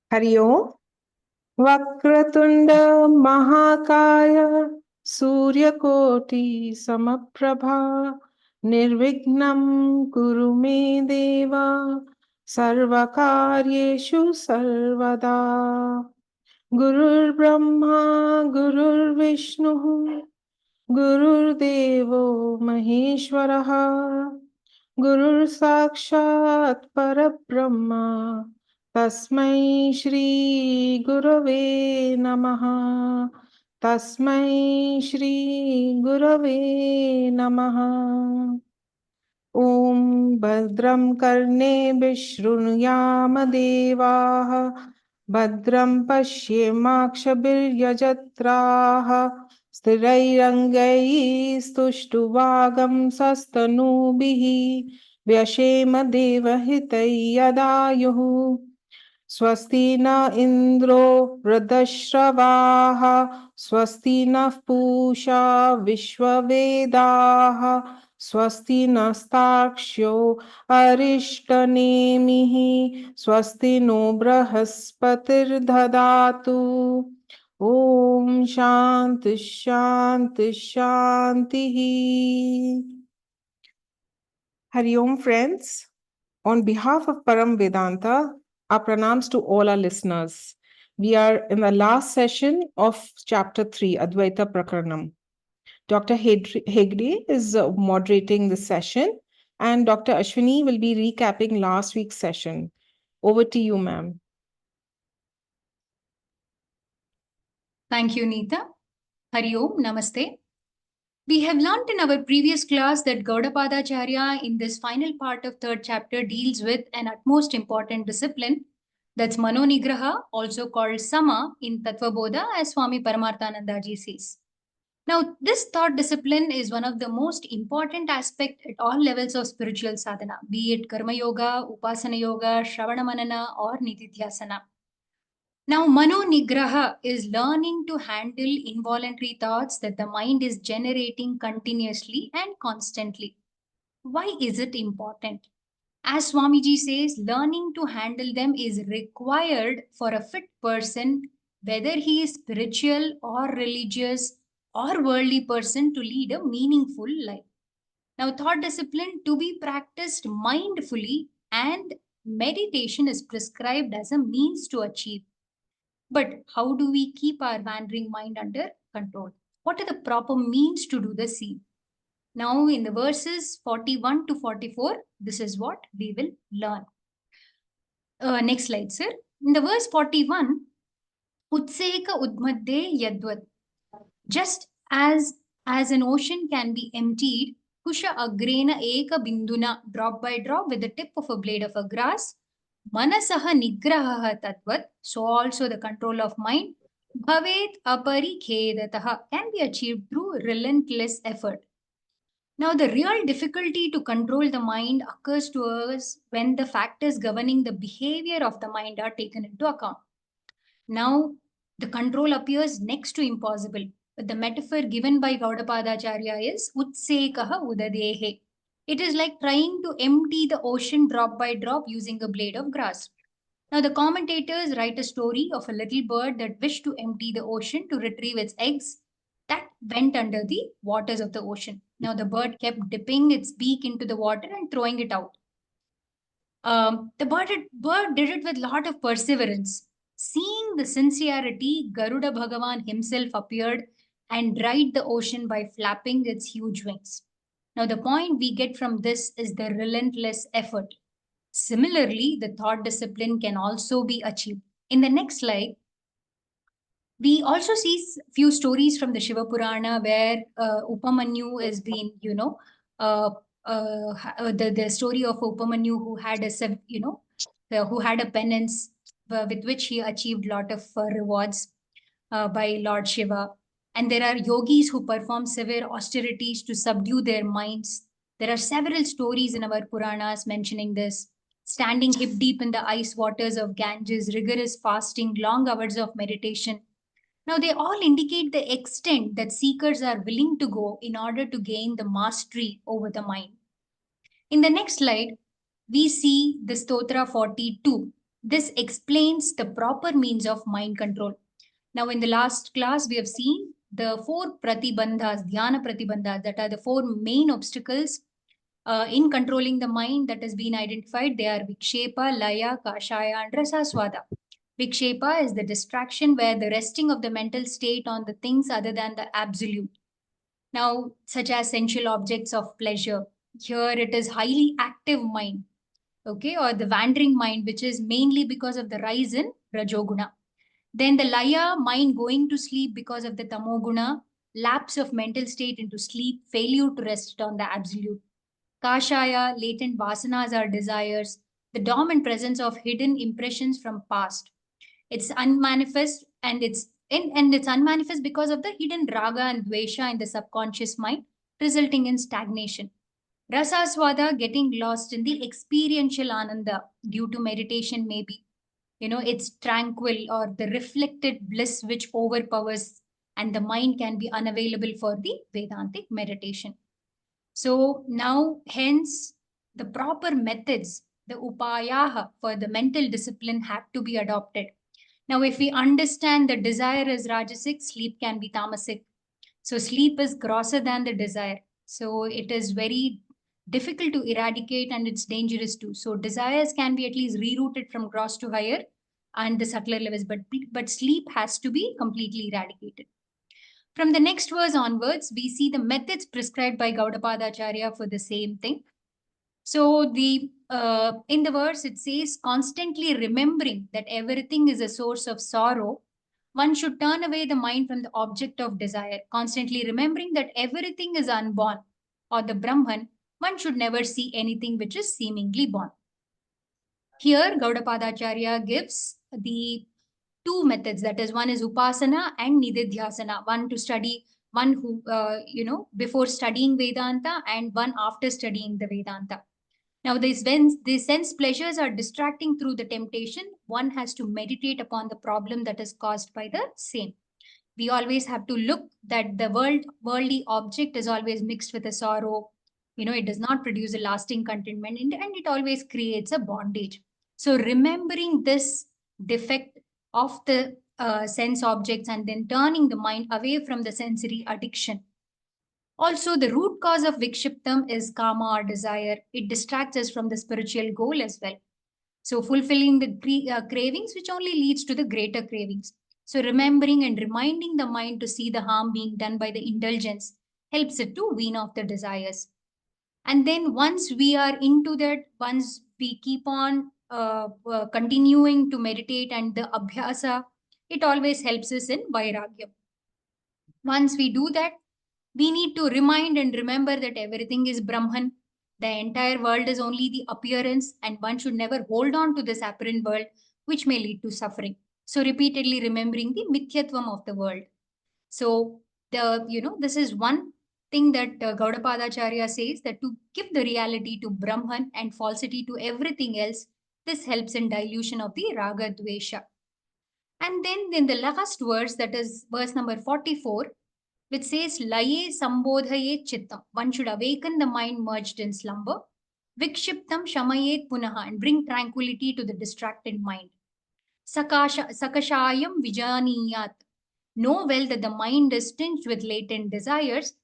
Hari Om. Vakratunda Mahakaya Suryakoti Samaprabha Nirvignam Kuru Me Deva Sarvakaryeshu Sarvada Gurur Brahma Gurur Vishnu Gurur Devo Maheshwaraha Gurur Sakshat Parabrahma Tasmai Shri Gurave Namaha Tasmai Shri Gurave Namaha Om Bhadram Karne Vishrunuyama Devaha Bhadram Pashyemakshabiryajatraha Sthirairangai Stuštuvagam Sastanubihi Vyashema Devahitai Yadayuhu Swasti na Indro Vradashravah Swasti na Pusha Vishwavedaha Swasti nastakshyo arishtanemihi Swasti no brahaspatir dhadatu Om Shanti Shanti Shanti. Hari Om friends. On behalf of Param Vedanta, our pranams to all our listeners. We are in the last session of chapter 3, Advaita Prakaranam. Dr. Hegde is moderating the session, and Dr. Ashwini will be recapping last week's session. Over to you, ma'am. Thank you, Neeta. Hari Om, Namaste. We have learnt in our previous class that Gaudapadacharya in this final part of third chapter deals with an utmost important discipline, that's Manonigraha, also called Sama in Tattvabodha, as Swami Paramarthanandaji says. Now, this thought discipline is one of the most important aspects at all levels of spiritual sadhana, be it Karma Yoga, Upasana Yoga, Shravana Manana, or Nitidhyasana. Now, Mano Nigraha is learning to handle involuntary thoughts that the mind is generating continuously and constantly. Why is it important? As Swamiji says, learning to handle them is required for a fit person, whether he is spiritual or religious or worldly person, to lead a meaningful life. Now, thought discipline to be practiced mindfully, and meditation is prescribed as a means to achieve. But how do we keep our wandering mind under control? What are the proper means to do the same? Now, in the verses 41 to 44, this is what we will learn. Next slide, sir. In the verse 41, Utseka Udmadde Yadvat. Just as an ocean can be emptied, Kusha Agrena Eka Binduna, drop by drop with the tip of a blade of a grass, Manasaha Nigraha Tatvat, so also the control of mind, Bhavet Apari Khedataha, can be achieved through relentless effort. Now, the real difficulty to control the mind occurs to us when the factors governing the behavior of the mind are taken into account. Now, the control appears next to impossible, but the metaphor given by Gaudapadacharya is Utsekaha Udadehe. It is like trying to empty the ocean drop by drop using a blade of grass. Now, the commentators write a story of a little bird that wished to empty the ocean to retrieve its eggs that went under the waters of the ocean. Now, the bird kept dipping its beak into the water and throwing it out. The bird did it with a lot of perseverance. Seeing the sincerity, Garuda Bhagavan himself appeared and dried the ocean by flapping its huge wings. Now, the point we get from this is the relentless effort. Similarly, the thought discipline can also be achieved. In the next slide, we also see few stories from the Shiva Purana where Upamanyu is being, the story of Upamanyu who had who had a penance with which he achieved a lot of rewards by Lord Shiva. And there are yogis who perform severe austerities to subdue their minds. There are several stories in our Puranas mentioning this. Standing hip deep in the ice waters of Ganges, rigorous fasting, long hours of meditation. Now, they all indicate the extent that seekers are willing to go in order to gain the mastery over the mind. In the next slide, we see the Stotra 42, This explains the proper means of mind control. Now, in the last class, we have seen the four pratibandhas, dhyana pratibandhas, that are the four main obstacles in controlling the mind that has been identified. They are Vikshepa, Laya, Kashaya, and Rasaswada. Vikshepa is the distraction where the resting of the mental state on the things other than the absolute. Now, such as sensual objects of pleasure. Here it is highly active mind, okay, or the wandering mind, which is mainly because of the rise in Rajoguna. Then the Laya, mind going to sleep because of the Tamoguna, lapse of mental state into sleep, failure to rest on the absolute. Kashaya, latent vasanas or desires, the dormant presence of hidden impressions from past. It's unmanifest and it's unmanifest because of the hidden raga and dvesha in the subconscious mind, resulting in stagnation. Rasaswada, getting lost in the experiential ananda due to meditation, maybe. It's tranquil or the reflected bliss which overpowers, and the mind can be unavailable for the Vedantic meditation. So now, hence, the proper methods, the upayaha for the mental discipline have to be adopted. Now, if we understand the desire is rajasic, sleep can be tamasic. So sleep is grosser than the desire. So it is very difficult to eradicate and it's dangerous too. So desires can be at least rerouted from gross to higher and the subtler levels, but sleep has to be completely eradicated. From the next verse onwards, we see the methods prescribed by Gaudapadacharya for the same thing. So the in the verse it says, constantly remembering that everything is a source of sorrow, one should turn away the mind from the object of desire. Constantly remembering that everything is unborn or the Brahman, one should never see anything which is seemingly born. Here, Gaudapadacharya gives the two methods, that is, one is upasana and nididhyasana, one to study, one who, before studying Vedanta and one after studying the Vedanta. Now, when these sense pleasures are distracting through the temptation, one has to meditate upon the problem that is caused by the same. We always have to look that the worldly object is always mixed with a sorrow. It does not produce a lasting contentment and it always creates a bondage. So remembering this defect of the sense objects and then turning the mind away from the sensory addiction. Also, the root cause of vikshiptam is kama or desire. It distracts us from the spiritual goal as well. So fulfilling the cravings, which only leads to the greater cravings. So remembering and reminding the mind to see the harm being done by the indulgence helps it to wean off the desires. And then once we are into that, once we keep on continuing to meditate and the abhyasa, it always helps us in vairagya. Once we do that, we need to remind and remember that everything is Brahman. The entire world is only the appearance, and one should never hold on to this apparent world, which may lead to suffering. So, repeatedly remembering the mithyatvam of the world. So, this is one thing that Gaudapadacharya says, that to give the reality to Brahman and falsity to everything else, this helps in dilution of the raga dvesha. And then in the last verse, that is verse number 44, which says, Laye sambodhaye chittam. One should awaken the mind merged in slumber. Vikshiptam shamayet punaha, and bring tranquility to the distracted mind. Sakashayam vijaniyat. Know well that the mind is tinged with latent desires.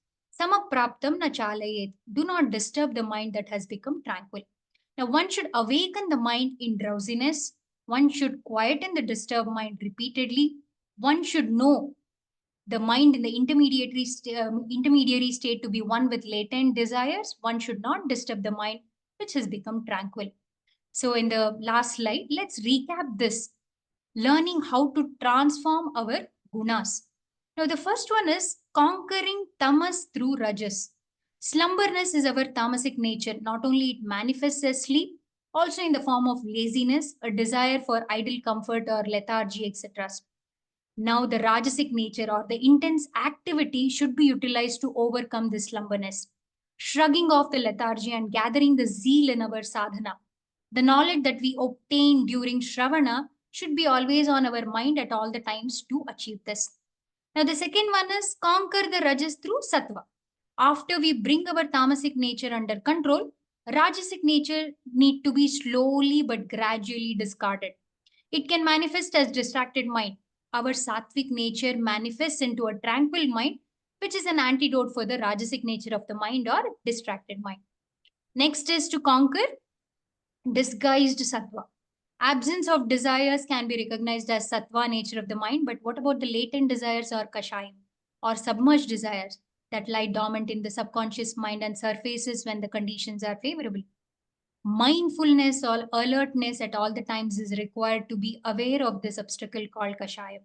Samapraptam na chalayet. Do not disturb the mind that has become tranquil. Now, one should awaken the mind in drowsiness. One should quieten the disturbed mind repeatedly. One should know the mind in the intermediary state to be one with latent desires. One should not disturb the mind which has become tranquil. So in the last slide, let's recap this, learning how to transform our gunas. Now the first one is conquering tamas through rajas. Slumberness is our tamasic nature. Not only it manifests as sleep, also in the form of laziness, a desire for idle comfort or lethargy, etc. Now, the Rajasic nature or the intense activity should be utilized to overcome this slumberness, shrugging off the lethargy and gathering the zeal in our sadhana. The knowledge that we obtain during Shravana should be always on our mind at all the times to achieve this. Now, the second one is conquer the Rajas through Sattva. After we bring our tamasic nature under control, Rajasic nature need to be slowly but gradually discarded. It can manifest as distracted mind. Our sattvic nature manifests into a tranquil mind, which is an antidote for the rajasic nature of the mind or distracted mind. Next is to conquer disguised sattva. Absence of desires can be recognized as sattva nature of the mind, but what about the latent desires or kashayam or submerged desires that lie dormant in the subconscious mind and surfaces when the conditions are favorable? Mindfulness or alertness at all the times is required to be aware of this obstacle called kashayam.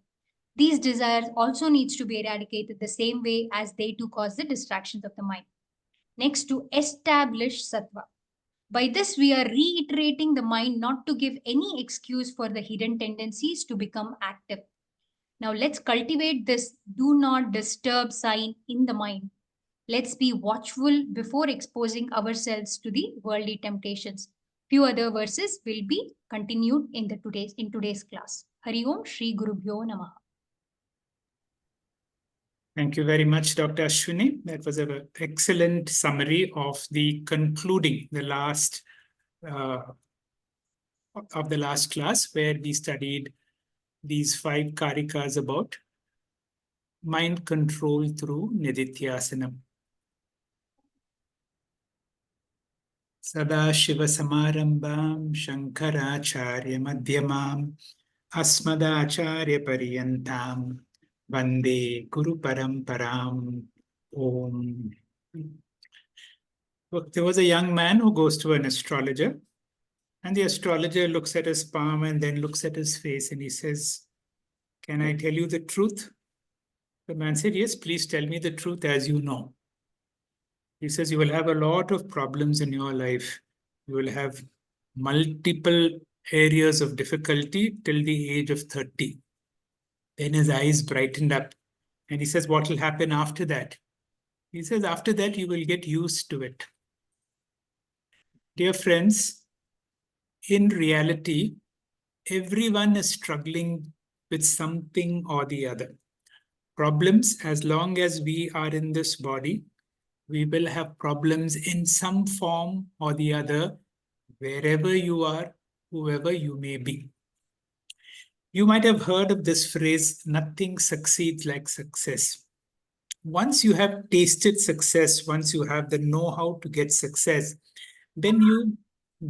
These desires also needs to be eradicated the same way as they too cause the distractions of the mind. Next, to establish sattva. By this, we are reiterating the mind not to give any excuse for the hidden tendencies to become active. Now, let's cultivate this do not disturb sign in the mind. Let's be watchful before exposing ourselves to the worldly temptations. Few other verses will be continued in today's class. Hari Om Shri Gurubhyo Namaha. Thank you very much, Dr. Ashwini. That was an excellent summary of the concluding, the last of the last class, where we studied these 5 karikas about mind control through nidityasanam. Sada Shiva Samarambam Shankaracharya Madhyamam Asmadacharya Pariyantam Vande Guru Paramparam. Om. Look, there was a young man who goes to an astrologer, and the astrologer looks at his palm and then looks at his face, and he says, "Can I tell you the truth?" The man said, "Yes, please tell me the truth as you know." He says, "You will have a lot of problems in your life. You will have multiple areas of difficulty till the age of 30. Then his eyes brightened up, and he says, "What will happen after that?" He says, "After that, you will get used to it." Dear friends, in reality, everyone is struggling with something or the other. Problems, as long as we are in this body, we will have problems in some form or the other, wherever you are, whoever you may be. You might have heard of this phrase, "Nothing succeeds like success." Once you have tasted success, once you have the know-how to get success, then you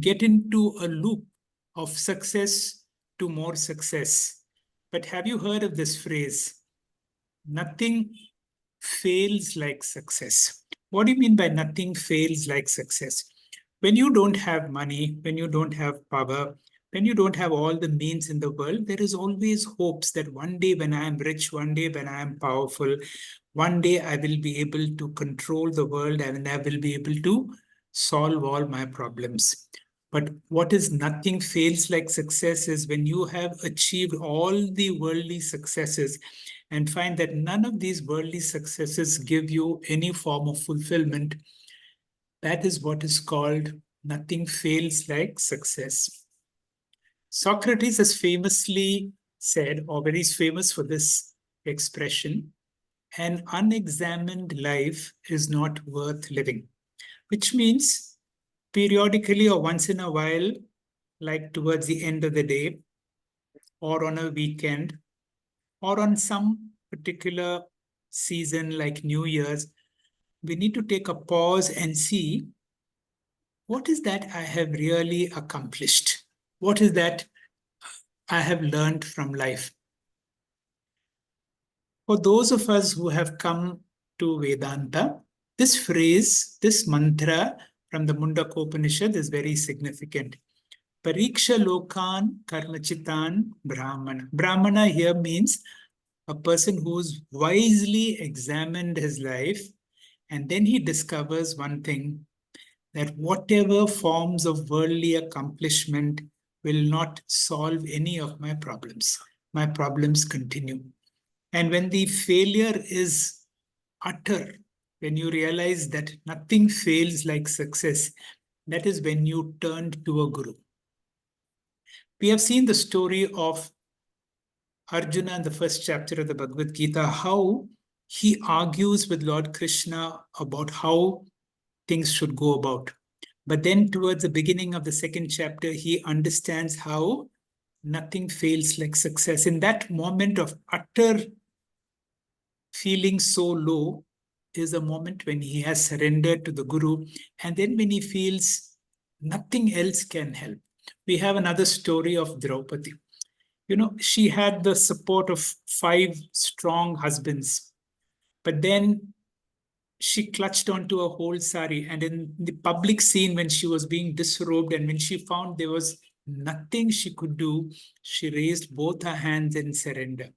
get into a loop of success to more success. But have you heard of this phrase? Nothing fails like success. What do you mean by nothing fails like success? When you don't have money, when you don't have power, when you don't have all the means in the world, there is always hopes that one day when I am rich, one day when I am powerful, one day I will be able to control the world and I will be able to solve all my problems. But what is nothing fails like success is when you have achieved all the worldly successes and find that none of these worldly successes give you any form of fulfillment. That is what is called nothing fails like success. Socrates has famously said, or very famous for this expression, "An unexamined life is not worth living," which means periodically or once in a while, like towards the end of the day, or on a weekend, or on some particular season like New Year's, we need to take a pause and see, what is that I have really accomplished? What is that I have learned from life? For those of us who have come to Vedanta, this phrase, this mantra from the Mandukya Upanishad is very significant. Pariksha lokan karmachitan brahmana. Brahmana here means a person who's wisely examined his life, and then he discovers one thing, that whatever forms of worldly accomplishment will not solve any of my problems. My problems continue. And when the failure is utter, when you realize that nothing fails like success, that is when you turn to a guru. We have seen the story of Arjuna in the first chapter of the Bhagavad Gita, how he argues with Lord Krishna about how things should go about. But then towards the beginning of the second chapter, he understands how nothing fails like success. In that moment of utter feeling so low is a moment when he has surrendered to the Guru, and then when he feels nothing else can help. We have another story of Draupadi. She had the support of 5 strong husbands, but then she clutched onto a whole sari, and in the public scene when she was being disrobed and when she found there was nothing she could do, she raised both her hands in surrender.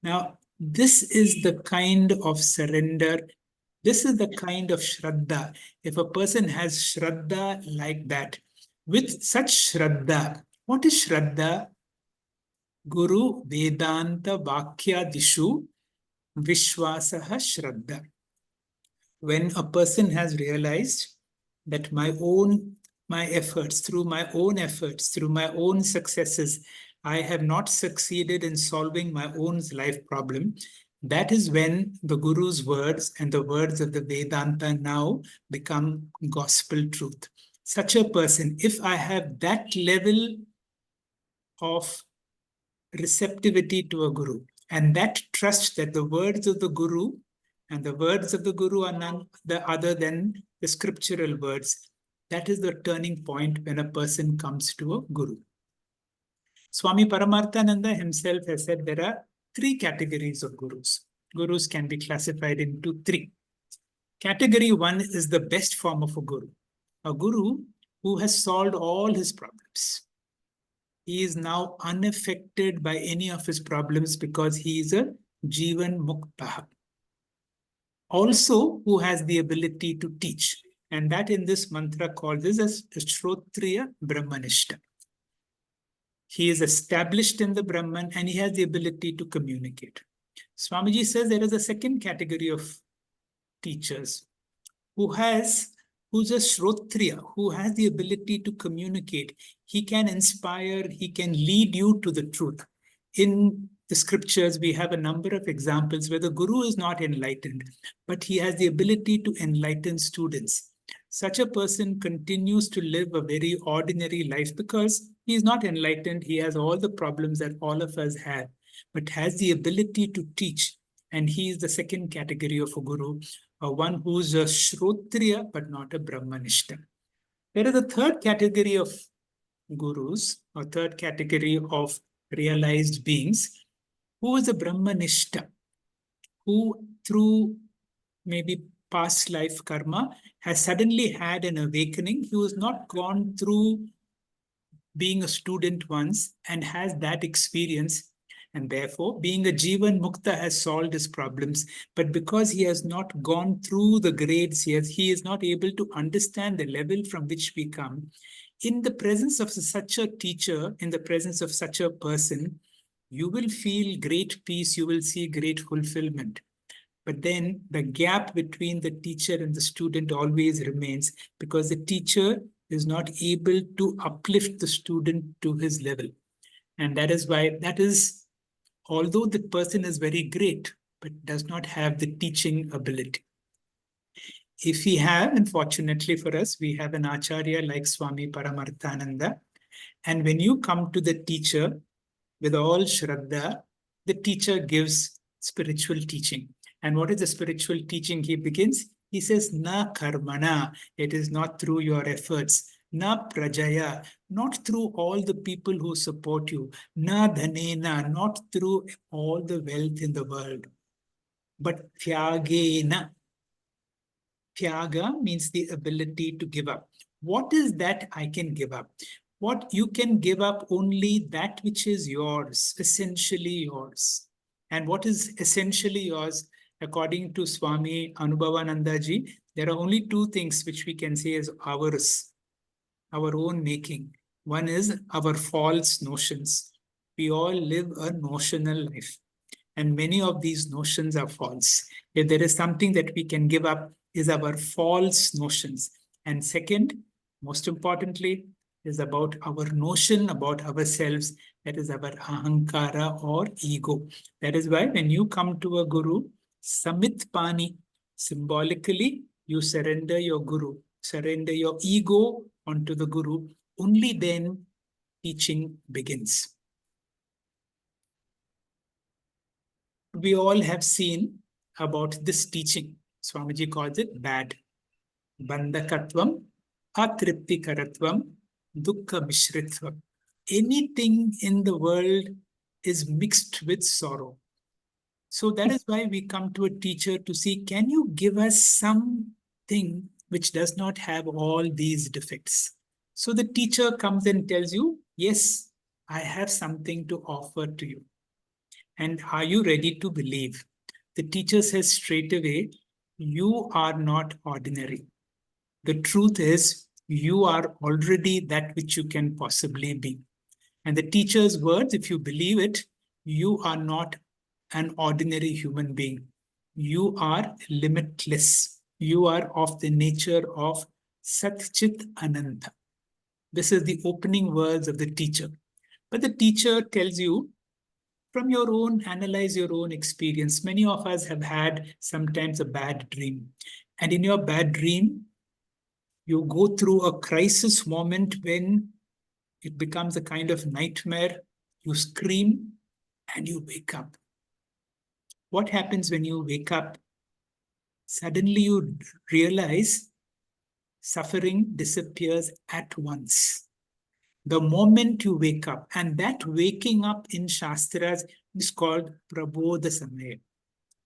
Now, this is the kind of surrender, this is the kind of shraddha. If a person has shraddha like that, with such shraddha, what is shraddha? Guru Vedanta Vakya Dishu Vishwasaha Shraddha. When a person has realized that my efforts, through my own successes, I have not succeeded in solving my own life problem, that is when the Guru's words and the words of the Vedanta now become gospel truth. Such a person, if I have that level of receptivity to a Guru and that trust that the words of the Guru and the words of the Guru are none other than the scriptural words, that is the turning point when a person comes to a Guru. Swami Paramarthananda himself has said there are 3 categories of Gurus. Gurus can be classified into 3. Category 1 is the best form of a Guru who has solved all his problems. He is now unaffected by any of his problems because he is a Jivan Mukta. Also, who has the ability to teach. And that in this mantra called this as Shrotriya Brahmanishta. He is established in the Brahman and he has the ability to communicate. Swamiji says there is a second category of teachers who's a Shrotriya, who has the ability to communicate. He can inspire, he can lead you to the truth. In the scriptures, we have a number of examples where the Guru is not enlightened, but he has the ability to enlighten students. Such a person continues to live a very ordinary life because he is not enlightened. He has all the problems that all of us have, but has the ability to teach. And he is the second category of a Guru, one who's a Shrotriya but not a Brahmanishta. There is a third category of Gurus, or third category of realized beings, who is a Brahmanishta, who through maybe past life karma has suddenly had an awakening, who has not gone through being a student once and has that experience. And therefore, being a Jivan Mukta has solved his problems. But because he has not gone through the grades, he is not able to understand the level from which we come. In the presence of such a teacher, in the presence of such a person, you will feel great peace, you will see great fulfillment. But then the gap between the teacher and the student always remains because the teacher is not able to uplift the student to his level. And that is why, although the person is very great, but does not have the teaching ability. If we have, unfortunately for us, we have an Acharya like Swami Paramarthananda. And when you come to the teacher with all Shraddha, the teacher gives spiritual teaching. And what is the spiritual teaching he begins? He says, na karmana, it is not through your efforts. Na prajaya, not through all the people who support you. Na dhanena, not through all the wealth in the world. But tyagena. Tyaga means the ability to give up. What is that I can give up? What you can give up only that which is yours, essentially yours. And what is essentially yours? According to Swami Anubhavanandaji, there are only 2 things which we can say as ours, our own making. One is our false notions. We all live a notional life. And many of these notions are false. If there is something that we can give up, is our false notions. And second, most importantly, is about our notion about ourselves, that is our ahankara or ego. That is why when you come to a Guru, samit pani, symbolically, you surrender your Guru, surrender your ego onto the Guru. Only then teaching begins. We all have seen about this teaching. Swamiji calls it bad. Bandhakatvam, atriptikaratvam, dukkha mishritvam. Anything in the world is mixed with sorrow. So that is why we come to a teacher to see, can you give us something which does not have all these defects? So the teacher comes and tells you, yes, I have something to offer to you. And are you ready to believe? The teacher says straight away, you are not ordinary. The truth is, you are already that which you can possibly be. And the teacher's words, if you believe it, you are not an ordinary human being. You are limitless. You are of the nature of Sat Chit Ananta. This is the opening words of the teacher. But the teacher tells you, from your own, analyze your own experience. Many of us have had sometimes a bad dream. And in your bad dream, you go through a crisis moment when it becomes a kind of nightmare. You scream and you wake up. What happens when you wake up? Suddenly you realize suffering disappears at once. The moment you wake up, and that waking up in Shastras is called Prabodha Samaya.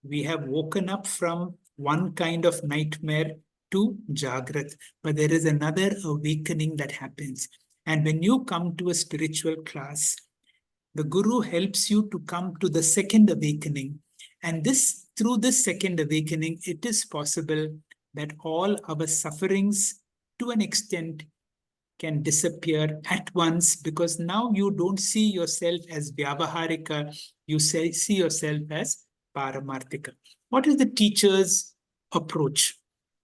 We have woken up from one kind of nightmare to Jagrat, but there is another awakening that happens. And when you come to a spiritual class, the Guru helps you to come to the second awakening. And through this second awakening, it is possible that all our sufferings, to an extent, can disappear at once, because now you don't see yourself as Vyavaharika, you see yourself as Paramarthika. What is the teacher's approach?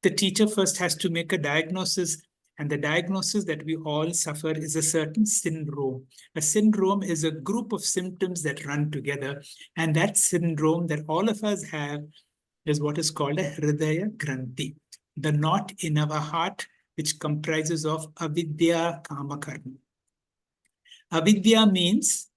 The teacher first has to make a diagnosis, and the diagnosis that we all suffer is a certain syndrome. A syndrome is a group of symptoms that run together, and that syndrome that all of us have is what is called a Hridaya Granthi, the knot in our heart, which comprises of avidya, kama, karma. Avidya means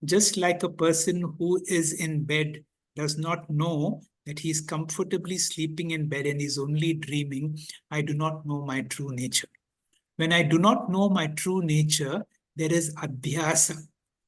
just like a person who is in bed does not know that he is comfortably sleeping in bed and is only dreaming, I do not know my true nature. When I do not know my true nature, there is adhyasa.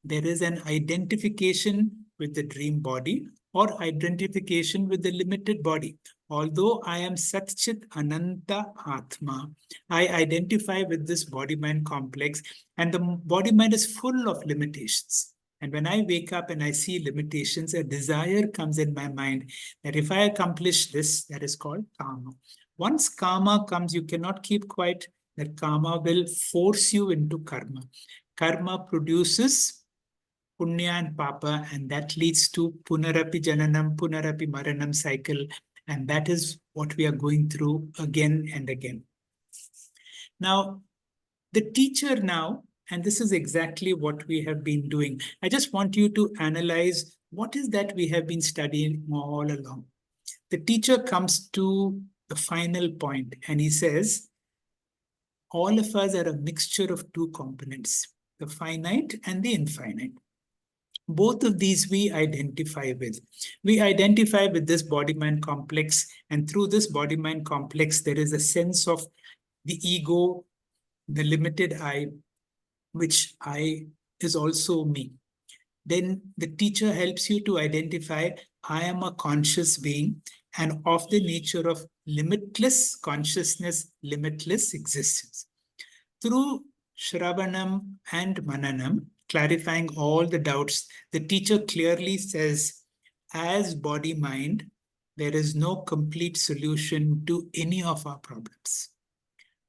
There is an identification with the dream body or identification with the limited body. Although I am Satchit Ananta Atma, I identify with this body-mind complex, and the body-mind is full of limitations. And when I wake up and I see limitations, a desire comes in my mind that if I accomplish this, that is called karma. Once karma comes, you cannot keep quiet. That karma will force you into karma. Karma produces punya and papa, and that leads to punarapi jananam, punarapi maranam cycle. And that is what we are going through again and again. Now, the teacher now, and this is exactly what we have been doing. I just want you to analyze what is that we have been studying all along. The teacher comes to the final point and he says, all of us are a mixture of two components, the finite and the infinite. Both of these we identify with. We identify with this body-mind complex, and through this body-mind complex, there is a sense of the ego, the limited I, which I is also me. Then the teacher helps you to identify, I am a conscious being and of the nature of limitless consciousness, limitless existence. Through Shravanam and Mananam, clarifying all the doubts, the teacher clearly says, as body-mind, there is no complete solution to any of our problems.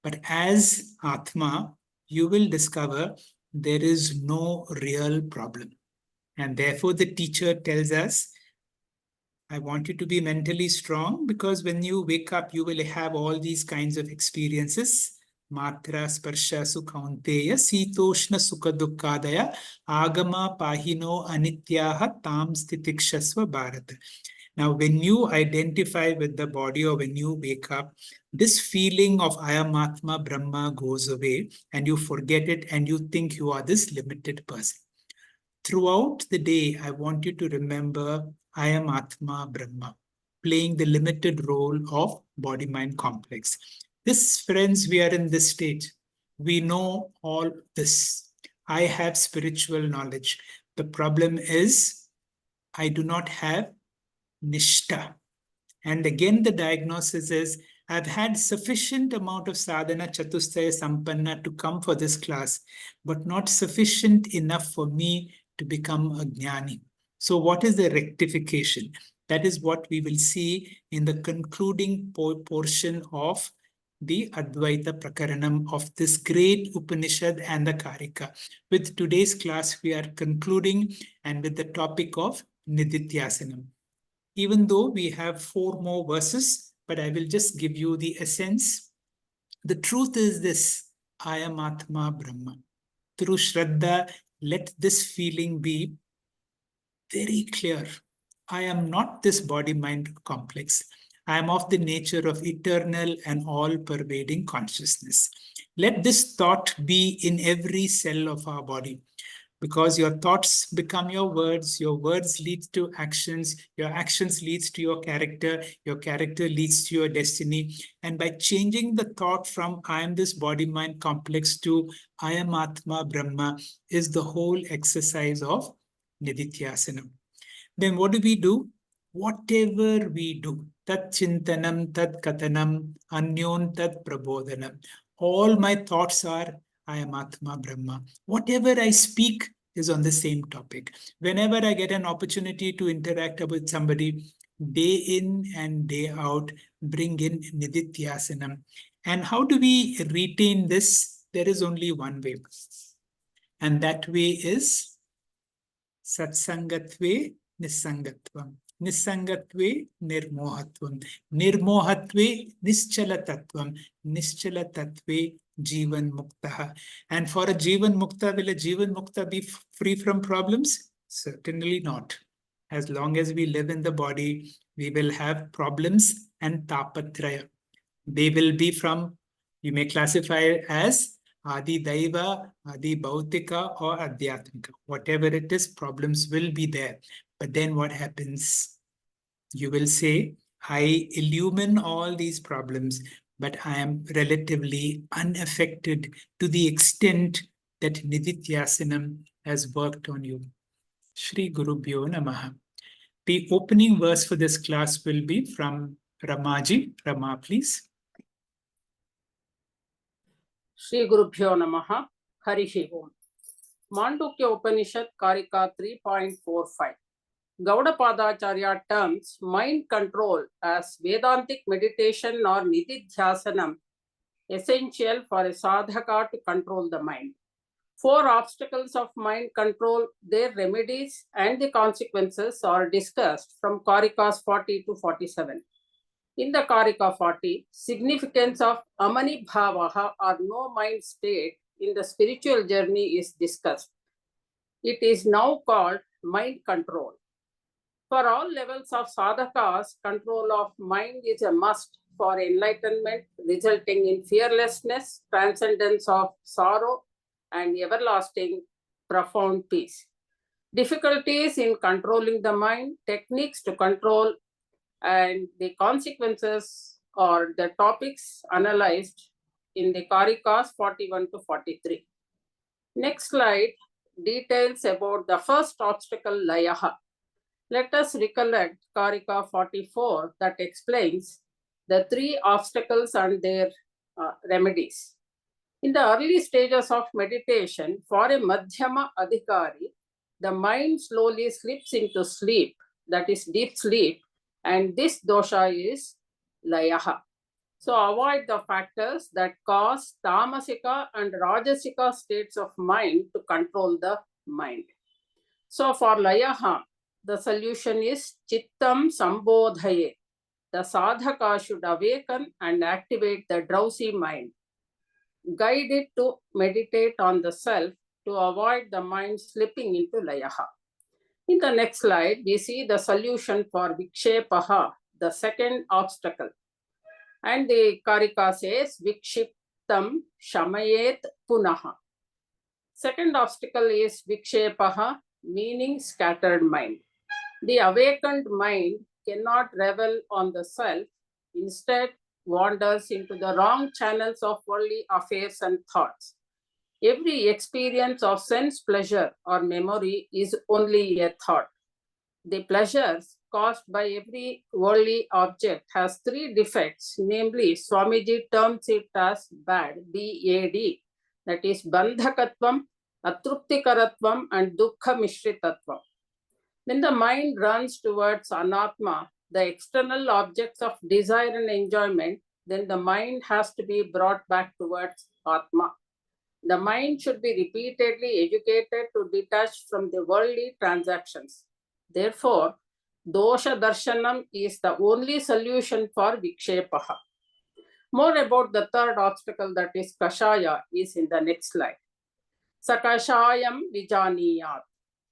But as Atma, you will discover there is no real problem. And therefore, the teacher tells us, I want you to be mentally strong, because when you wake up, you will have all these kinds of experiences. Matra, sparsha, sukhaunteya, sitoshna, sukha dukkadaya, agama, pahino, anityaha, tam, stitikshasva, bharata. Now, when you identify with the body or when you wake up, this feeling of I am Atma Brahma goes away and you forget it and you think you are this limited person. Throughout the day, I want you to remember I am Atma Brahma, playing the limited role of body-mind complex. This, friends, we are in this stage. We know all this. I have spiritual knowledge. The problem is I do not have Nishta. And again, the diagnosis is I've had sufficient amount of sadhana chatustaya sampanna to come for this class, but not sufficient enough for me to become a jnani. So what is the rectification? That is what we will see in the concluding portion of the Advaita Prakaranam of this great Upanishad and the Karika. With today's class, we are concluding and with the topic of Nidityasanam. Even though we have 4 more verses, but I will just give you the essence. The truth is this, I am Atma Brahma. Through Shraddha, let this feeling be very clear. I am not this body-mind complex. I am of the nature of eternal and all-pervading consciousness. Let this thought be in every cell of our body, because your thoughts become your words lead to actions, your actions leads to your character leads to your destiny. And by changing the thought from I am this body-mind complex to I am Atma Brahma is the whole exercise of Nidityasanam. Then what do? Whatever we do, tat chintanam, tat katanam, anyon tat prabodhanam. All my thoughts are, I am Atma Brahma. Whatever I speak is on the same topic. Whenever I get an opportunity to interact with somebody, day in and day out, bring in Nidityasanam. And how do we retain this? There is only one way. And that way is Satsangatve Nisangatvam. Nisangatve Nirmohatvam. Nirmohatve Nischalatatvam. Nischalatatve Jivan Muktaha. And for a Jivan Mukta, will a Jivan Mukta be free from problems? Certainly not. As long as we live in the body, we will have problems and tapatraya. They will be from, you may classify as Adi Daiva, Adi Bhautika, or Adhyatmika. Whatever it is, problems will be there. But then what happens? You will say, I illumine all these problems, but I am relatively unaffected to the extent that Nidityasanam has worked on you. Shri Gurubhyo Namaha. The opening verse for this class will be from Ramaji. Rama, please. Shri Gurubhyo Namaha, Harihi Om. Mandukya Upanishad Karika 3.45. Gaudapadacharya terms mind control as Vedantic meditation or Nididhyasanam, essential for a sadhaka to control the mind. 4 obstacles of mind control, their remedies and the consequences are discussed from Karikas 40 to 47. In the Karika 40, significance of Amani Bhavaha or no mind state in the spiritual journey is discussed. It is now called mind control. For all levels of sadhakas, control of mind is a must for enlightenment, resulting in fearlessness, transcendence of sorrow, and everlasting profound peace. Difficulties in controlling the mind, techniques to control, and the consequences or the topics analyzed in the Karikas 41 to 43. Next slide details about the first obstacle, Layaha. Let us recollect Karika 44 that explains the 3 obstacles and their remedies. In the early stages of meditation, for a Madhyama Adhikari, the mind slowly slips into sleep, that is deep sleep, and this dosha is Layaha. So avoid the factors that cause tamasika and rajasika states of mind to control the mind. So for Layaha, the solution is Chittam Sambodhaye. The sadhaka should awaken and activate the drowsy mind. Guide it to meditate on the self to avoid the mind slipping into Layaha. In the next slide, we see the solution for Vikshepaha, the second obstacle. And the Karika says, Vikshiptam Shamayet Punaha. Second obstacle is Vikshepaha, meaning scattered mind. The awakened mind cannot revel on the self, instead wanders into the wrong channels of worldly affairs and thoughts. Every experience of sense pleasure or memory is only a thought. The pleasures caused by every worldly object has three defects, namely Swamiji terms it as bad, B-A-D, that is Bandhakatvam, Atruptikaratvam and Dukkha Mishritatvam. When the mind runs towards Anatma, the external objects of desire and enjoyment, then the mind has to be brought back towards Atma. The mind should be repeatedly educated to detach from the worldly transactions. Therefore, dosha darshanam is the only solution for vikshepaha. More about the third obstacle, that is kashaya, is in the next slide. Sakashayam vijaniyat.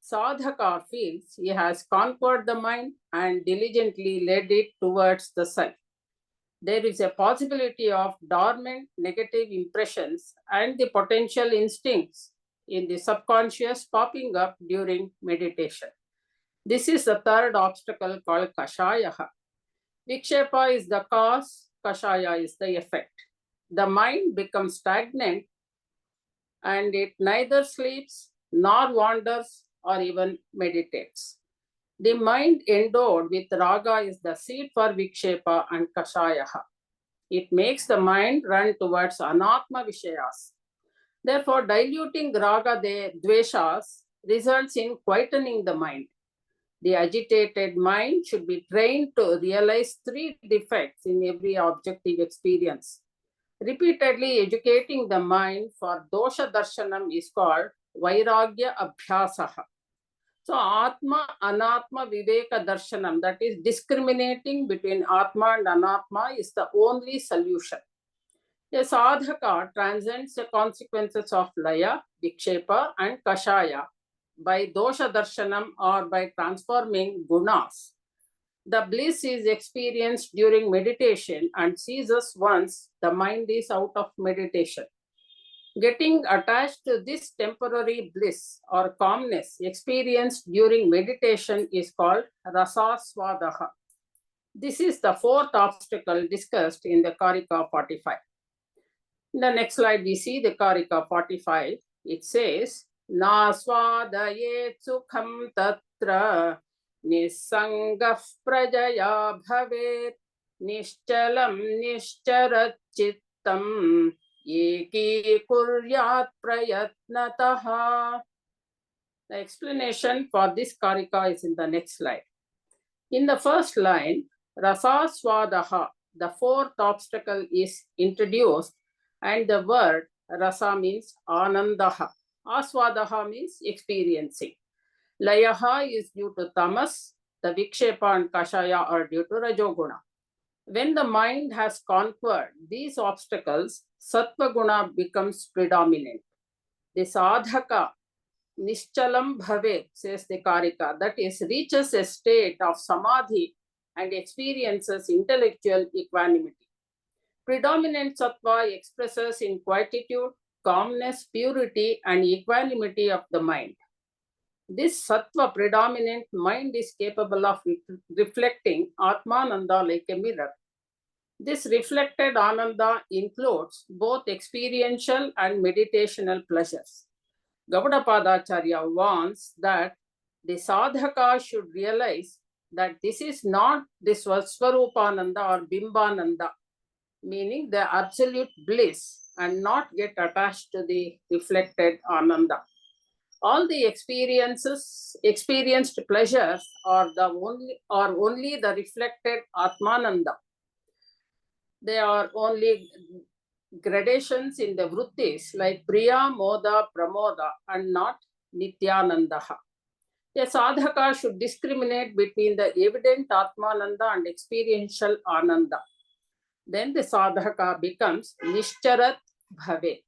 Sadhaka feels he has conquered the mind and diligently led it towards the self. There is a possibility of dormant negative impressions and the potential instincts in the subconscious popping up during meditation. This is the third obstacle called Kashayaha. Vikshepa is the cause, Kashaya is the effect. The mind becomes stagnant and it neither sleeps nor wanders or even meditates. The mind endowed with raga is the seed for Vikshepa and Kashayaha. It makes the mind run towards anatma vishayas. Therefore, diluting raga dveshas results in quietening the mind. The agitated mind should be trained to realize three defects in every objective experience. Repeatedly educating the mind for dosha darshanam is called vairagya abhyasaha. So, Atma, Anatma, Viveka Darshanam, that is discriminating between Atma and Anatma, is the only solution. A sadhaka transcends the consequences of Laya, Vikshepa, and Kashaya by Dosha Darshanam or by transforming gunas. The bliss is experienced during meditation and ceases once the mind is out of meditation. Getting attached to this temporary bliss or calmness experienced during meditation is called rasaswadaha. This is the fourth obstacle discussed in the Karika 45. In the next slide, we see the Karika 45. It says, Naswadayet sukham tatra nisangah prajaya bhavet nishchalam nishcharat chittam Yeki kuryat prayatnataha. The explanation for this Karika is in the next slide. In the first line, rasaswadaha, the fourth obstacle is introduced, and the word rasa means anandaha. Aswadaha means experiencing. Layaha is due to tamas, the vikshepa and kashaya are due to rajoguna. When the mind has conquered these obstacles, sattva guna becomes predominant. The sadhaka, nishchalam bhave, says the Karika, that is, reaches a state of samadhi and experiences intellectual equanimity. Predominant sattva expresses in quietude, calmness, purity, and equanimity of the mind. This sattva predominant mind is capable of reflecting Atmananda like a mirror. This reflected Ananda includes both experiential and meditational pleasures. Gaudapadacharya warns that the sadhaka should realize that this is not the Swaswarupananda or Bimbananda, meaning the absolute bliss, and not get attached to the reflected Ananda. All the experienced pleasures are only the reflected Atmananda. They are only gradations in the vrittis like Priya, Moda, Pramoda, and not Nityanandaha. A sadhaka should discriminate between the evident Atmananda and experiential Ananda. Then the sadhaka becomes Nishcharat Bhave.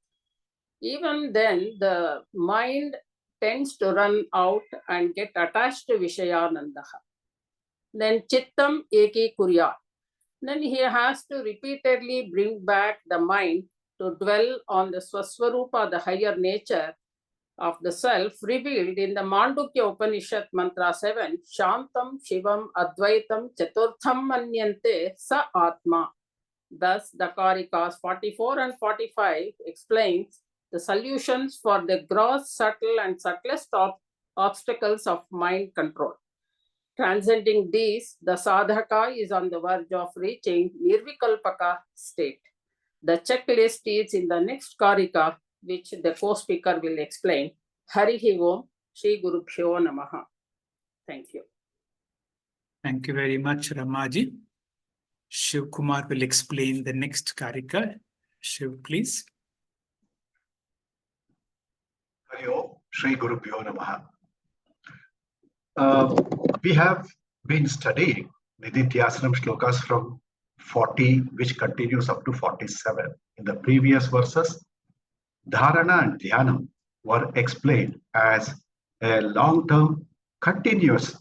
Even then, the mind tends to run out and get attached to Vishayanandaha. Then Chittam Eki Kurya. Then he has to repeatedly bring back the mind to dwell on the Swaswarupa, the higher nature of the self, revealed in the Mandukya Upanishad Mantra 7, Shantam Shivam Advaitam Chaturtham Manyante Sa Atma. Thus, the Karikas 44 and 45 explains the solutions for the gross, subtle, and subtlest obstacles of mind control. Transcending these, the sadhaka is on the verge of reaching Nirvikalpaka state. The checklist is in the next Karika, which the co-speaker will explain. Harihi Om, Shri Gurubhyo Namaha. Thank you. Thank you very much, Ramaji. Shiv Kumar will explain the next Karika. Shiv, please. Hari Om, Shri Gurubhyo Namaha. We have been studying Nididhyasana shlokas from 40, which continues up to 47. In the previous verses, Dharana and Dhyanam were explained as a long-term, continuous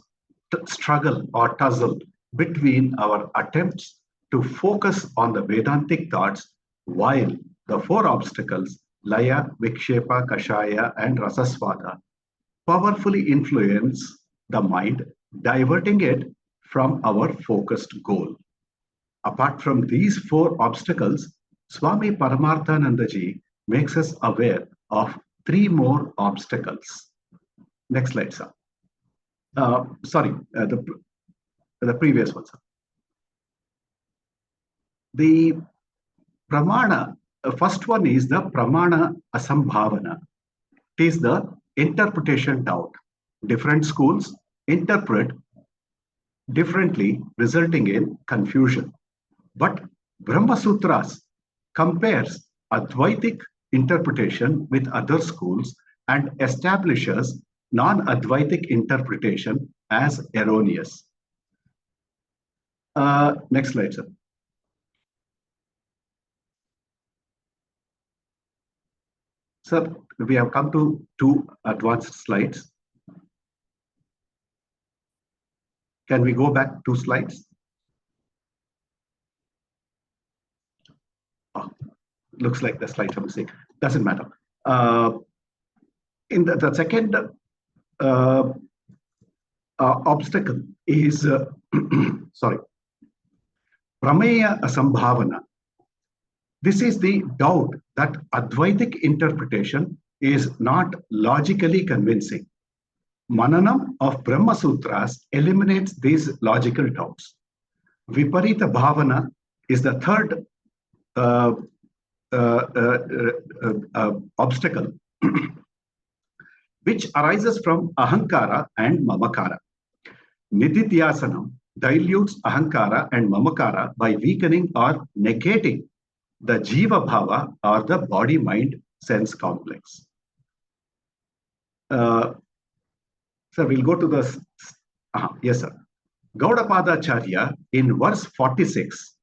struggle or tussle between our attempts to focus on the Vedantic thoughts, while the four obstacles, Laya, Vikshepa, Kashaya, and Rasasvada, powerfully influence the mind, diverting it from our focused goal. Apart from these four obstacles, Swami Paramarthanandaji makes us aware of three more obstacles. Next slide, sir. The previous one, sir. The pramana, first one is the pramana asambhavana. It is the interpretation doubt. Different schools interpret differently, resulting in confusion. But Brahma Sutras compares Advaitic interpretation with other schools and establishes non-Advaitic interpretation as erroneous. Next slide, sir. Sir, we have come to two advanced slides. Can we go back 2 slides? Oh, looks like the slides are missing. Doesn't matter. In the second obstacle is, sorry, Prameya Asambhavana. This is the doubt that Advaitic interpretation is not logically convincing. Mananam of Brahma Sutras eliminates these logical doubts. Viparita Bhavana is the third obstacle, which arises from Ahankara and Mamakara. Nididhyasanam dilutes Ahankara and Mamakara by weakening or negating the Jiva Bhava or the body-mind sense complex. So we'll go to the, yes sir. Gaudapadacharya in verse 46,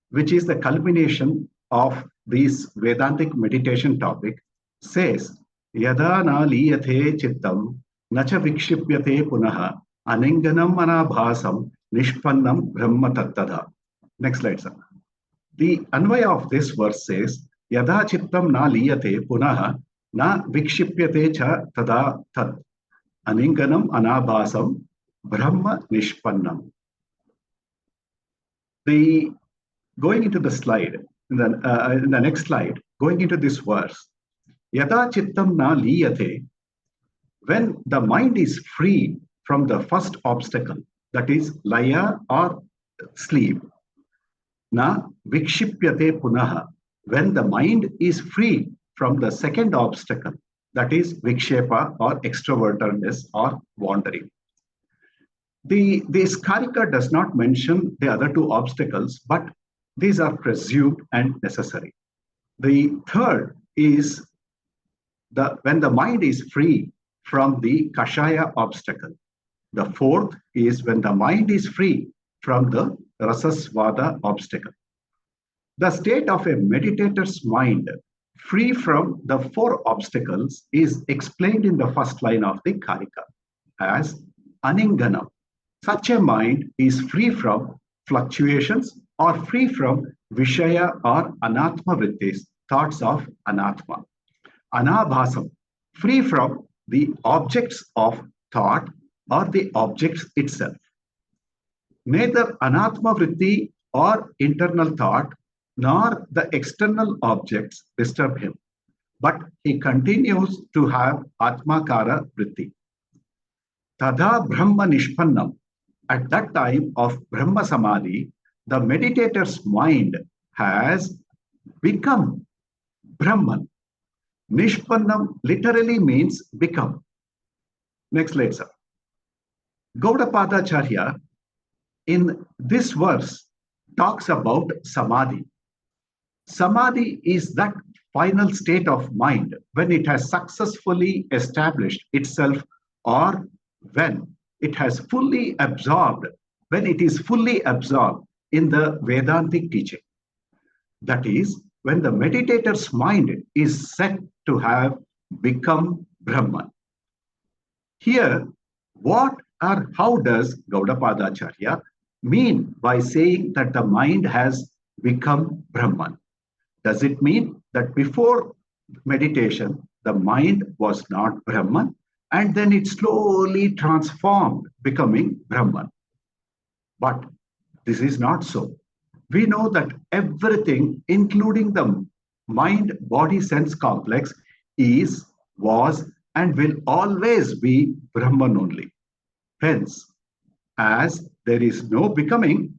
which is the culmination of this Vedantic meditation topic, says, Yada na liyate chittam nacha vikshipyate punaha aninganam anabhasam nishpannam brahma tattada. Next slide, sir. The Anvaya of this verse says, Yada chittam na liyate punaha na vikshipyate cha tada tad. Aninganam anabhasam brahma nishpannam. Going into the slide, in the next slide, going into this verse, Yada chittam na liyate, when the mind is free from the first obstacle, that is laya or sleep, na vikshipyate punaha, when the mind is free from the second obstacle, that is vikshepa or extrovertedness or wandering. This Karika does not mention the other two obstacles, but these are presumed and necessary. The third is when the mind is free from the Kashaya obstacle. The fourth is when the mind is free from the Rasasvada obstacle. The state of a meditator's mind free from the four obstacles is explained in the first line of the Karika as Aninganam. Such a mind is free from fluctuations or free from Vishaya or Anatma Vrittis, thoughts of Anatma. Anabhasam, free from the objects of thought or the objects itself. Neither Anatma Vritti or internal thought nor the external objects disturb him, but he continues to have Atmakara Vritti. Tada Brahma Nishpannam. At that time of Brahma Samadhi, the meditator's mind has become Brahman. Nishpannam literally means become. Next slide, sir. Gaudapadacharya in this verse talks about Samadhi. Samadhi is that final state of mind when it has successfully established itself or when it has fully absorbed, when it is fully absorbed in the Vedantic teaching. That is, when the meditator's mind is said to have become Brahman. Here, what or how does Gaudapadacharya mean by saying that the mind has become Brahman? Does it mean that before meditation, the mind was not Brahman and then it slowly transformed, becoming Brahman? But this is not so. We know that everything, including the mind-body-sense complex, is, was, and will always be Brahman only. Hence, as there is no becoming,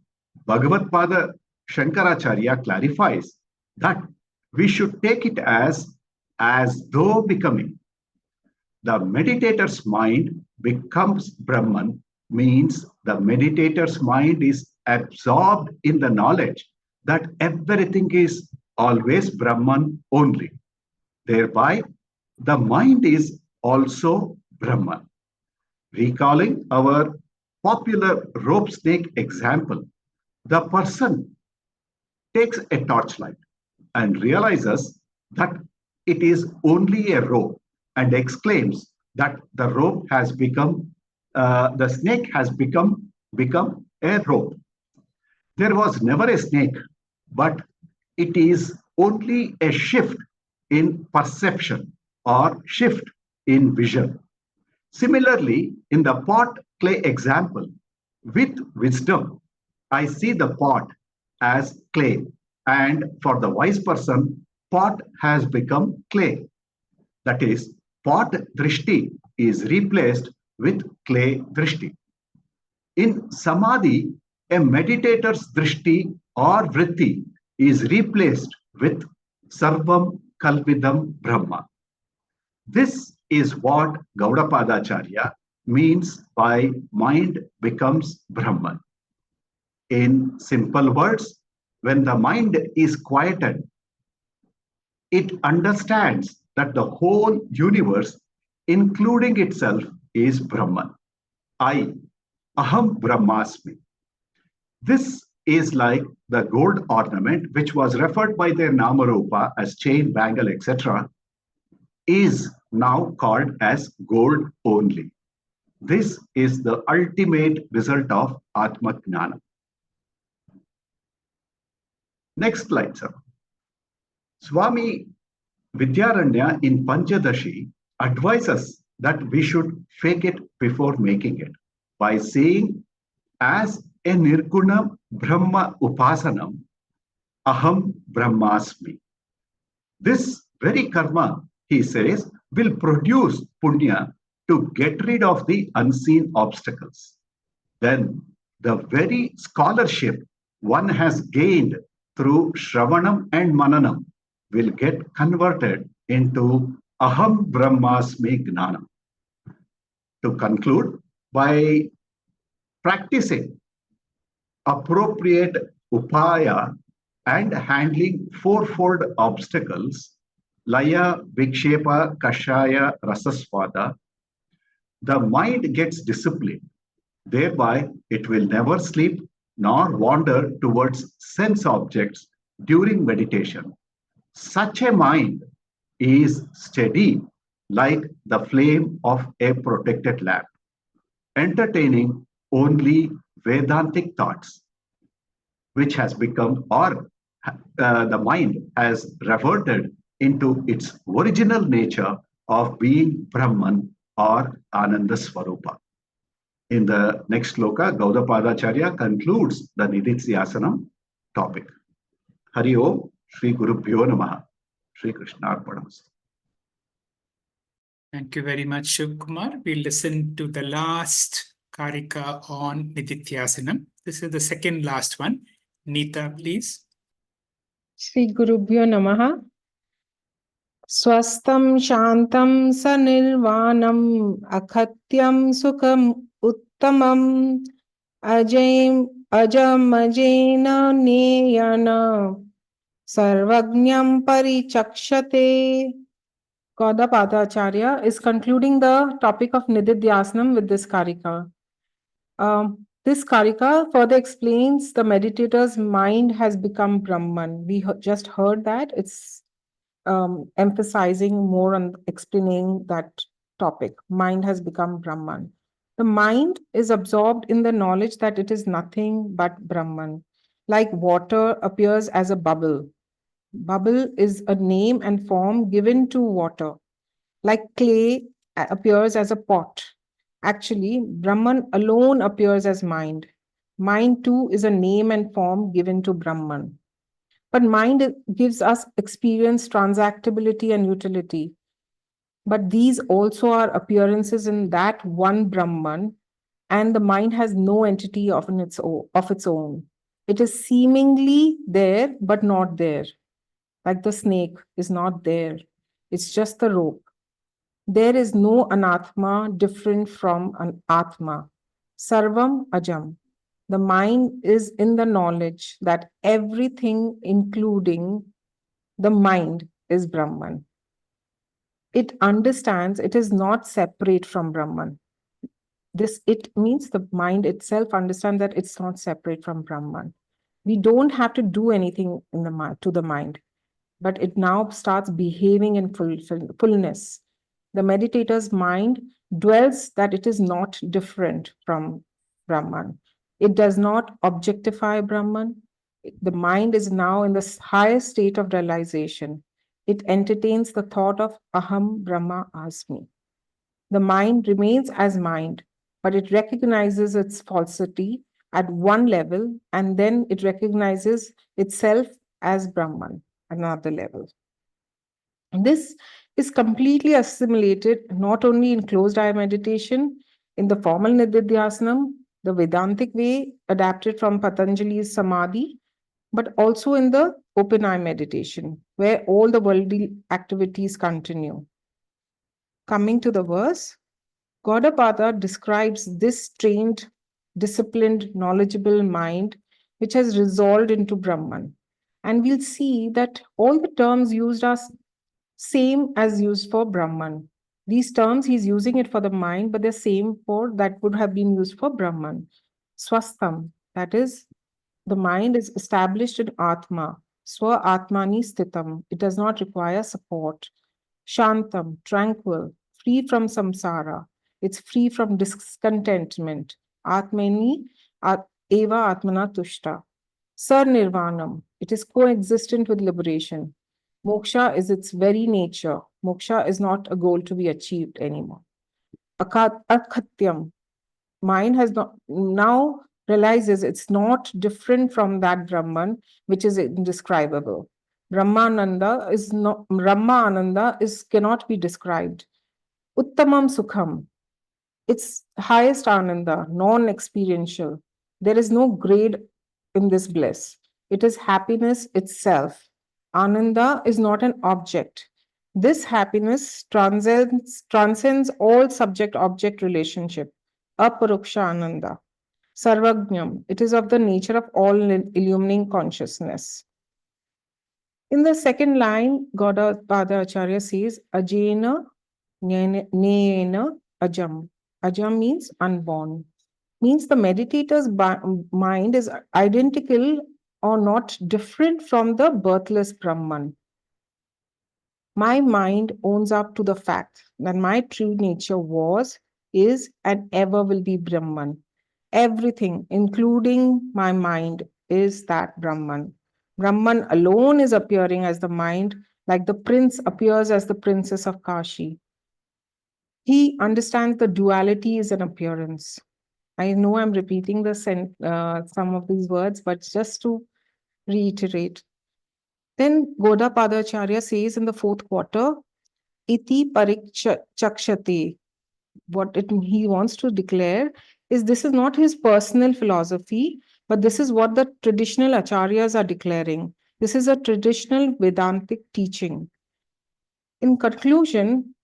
Bhagavad Pada Shankaracharya clarifies that we should take it as though becoming. The meditator's mind becomes Brahman means the meditator's mind is absorbed in the knowledge that everything is always Brahman only. Thereby, the mind is also Brahman. Recalling our popular rope snake example, the person takes a torchlight and realizes that it is only a rope and exclaims that the rope has become, the snake has become a rope. There was never a snake, but it is only a shift in perception or shift in vision. Similarly, in the pot clay example, with wisdom, I see the pot as clay, and for the wise person, pot has become clay. That is, pot drishti is replaced with clay drishti. In samadhi, a meditator's drishti or vritti is replaced with sarvam kalvidam brahma. This is what Gaudapadacharya means by mind becomes Brahman. In simple words, when the mind is quieted, it understands that the whole universe, including itself, is Brahman. I, Aham Brahmasmi. This is like the gold ornament, which was referred by their Namarupa as chain, bangle, etc., is now called as gold only. This is the ultimate result of Atma Jnana. Next slide, sir. Swami Vidyaranya in Panchadashi advises that we should fake it before making it by saying, as a Nirguna Brahma Upasanam, Aham Brahmasmi. This very karma, he says, will produce punya to get rid of the unseen obstacles. Then the very scholarship one has gained through Shravanam and Mananam will get converted into Aham Brahmasmi Gnanam. To conclude, by practicing appropriate upaya and handling fourfold obstacles, Laya, Vikshepa, Kashaya, Rasaswada, the mind gets disciplined. Thereby, it will never sleep nor wander towards sense objects during meditation. Such a mind is steady like the flame of a protected lamp, entertaining only Vedantic thoughts, which has become, or the mind has reverted into its original nature of being Brahman or Ananda Swarupa. In the next sloka, Gaudapadacharya concludes the Nididhyasanam topic. Hari Om, Shri Gurubhyo Namaha, Shri Krishna Arpanamastu. Thank you very much, Shiv Kumar. We listen to the last Karika on Nididhyasanam. This is the second last one. Neeta, please. Shri Gurubhyo Namaha. Swastam Shantam Sanirvanam Akhatyam Sukham Uttamam Ajam Ajena Neyana Sarvagnyam Parichakshate. Gaudapadacharya is concluding the topic of Nididhyasanam with this Karika. This Karika further explains the meditator's mind has become Brahman. We just heard that. It's emphasizing more on explaining that topic. Mind has become Brahman. The mind is absorbed in the knowledge that it is nothing but Brahman. Like water appears as a bubble. Bubble is a name and form given to water. Like clay appears as a pot. Actually, Brahman alone appears as mind. Mind too is a name and form given to Brahman. But mind gives us experience, transactability, and utility. But these also are appearances in that one Brahman, and the mind has no entity of its own. It is seemingly there, but not there. Like the snake is not there. It's just the rope. There is no anatma different from an atma. Sarvam ajam. The mind is in the knowledge that everything, including the mind, is Brahman. It understands it is not separate from Brahman. It means the mind itself understands that it's not separate from Brahman. We don't have to do anything to the mind, but it now starts behaving in fullness. The meditator's mind dwells that it is not different from Brahman. It does not objectify Brahman. The mind is now in the highest state of realization. It entertains the thought of Aham Brahma Asmi. The mind remains as mind, but it recognizes its falsity at one level, and then it recognizes itself as Brahman at another level. This is completely assimilated not only in closed eye meditation, in the formal Nididhyasanam, the Vedantic way adapted from Patanjali's Samadhi, but also in the open eye meditation, where all the worldly activities continue. Coming to the verse, Gaudapada describes this trained, disciplined, knowledgeable mind which has resolved into Brahman. And we'll see that all the terms used are same as used for Brahman. These terms, he's using it for the mind, but they're same for that would have been used for Brahman. Swastham, that is, the mind is established in Atma. Swa Atmani Sthitam. It does not require support. Shantam, tranquil, free from samsara. It's free from discontentment. Atmani eva atmana tushta. Sarnirvanam, it is coexistent with liberation. Moksha is its very nature. Moksha is not a goal to be achieved anymore. Akhatyam, mind has now realizes it's not different from that Brahman, which is indescribable. Brahmananda cannot be described. Uttamam Sukham, it's highest Ananda, non-experiential. There is no grade in this bliss. It is happiness itself. Ananda is not an object. This happiness transcends all subject-object relationship. Aparuksha Ananda. Sarvagnyam, it is of the nature of all illumining consciousness. In the second line, Gaudapada Acharya says, Ajena Nena Ajam. Ajam means unborn. Means the meditator's mind is identical or not different from the birthless Brahman. My mind owns up to the fact that my true nature was, is, and ever will be Brahman. Everything, including my mind, is that Brahman. Brahman alone is appearing as the mind, like the prince appears as the princess of Kashi. He understands the duality is an appearance. I know I'm repeating some of these words, but just to reiterate. Then Godapadacharya says in the fourth quarter, Iti parikshakshate. He wants to declare is this is not his personal philosophy, but this is what the traditional acharyas are declaring. This is a traditional Vedantic teaching. In conclusion,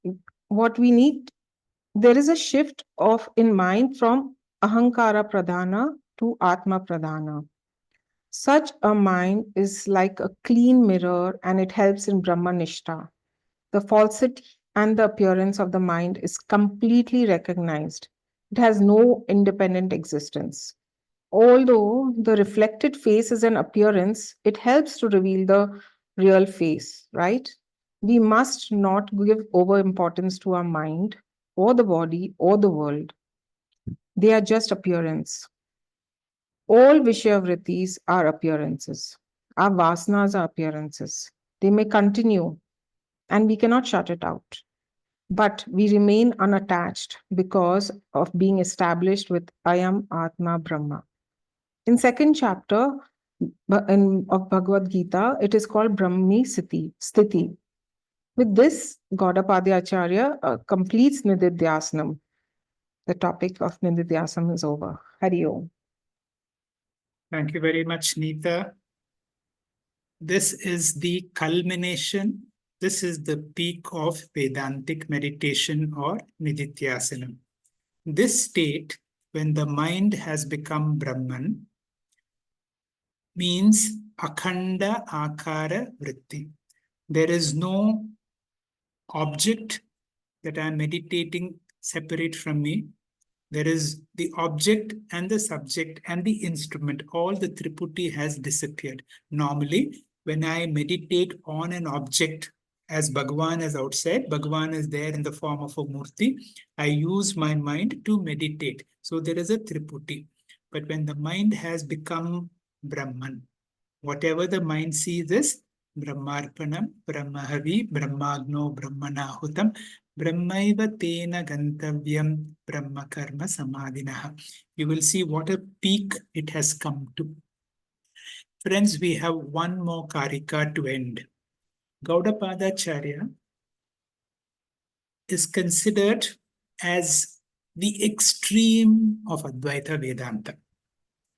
what we need, there is a shift of in mind from ahankara pradhana to atma pradhana. Such a mind is like a clean mirror and it helps in Brahmanishta. The falsity and the appearance of the mind is completely recognized. It has no independent existence. Although the reflected face is an appearance, it helps to reveal the real face, right? We must not give over importance to our mind or the body or the world. They are just appearance. All Vishayavritis are appearances. Our vasanas are appearances. They may continue and we cannot shut it out. But we remain unattached because of being established with Ayam Atma Brahma. In second chapter of Bhagavad Gita, it is called Brahmi Sthiti. With this, Gaudapadya Acharya completes Nididhyasanam. The topic of Nididhyasam is over. Hari Om. Thank you very much, Neeta. This is the culmination. This is the peak of Vedantic meditation or Nididhyasanam. This state, when the mind has become Brahman, means Akhanda Akara Vritti. There is no object that I am meditating separate from me. There is the object and the subject and the instrument. All the Triputi has disappeared. Normally, when I meditate on an object, as Bhagavan has outsaid, Bhagavan is there in the form of a murti. I use my mind to meditate. So there is a Triputi. But when the mind has become Brahman, whatever the mind sees is Brahmarpanam, Brahmahavi, Brahmagno, Brahmanahutam, Brahmaiva tena gantavyam Brahma karma samadhinaha. You will see what a peak it has come to. Friends, we have one more Karika to end. Gaudapadacharya is considered as the extreme of Advaita Vedanta.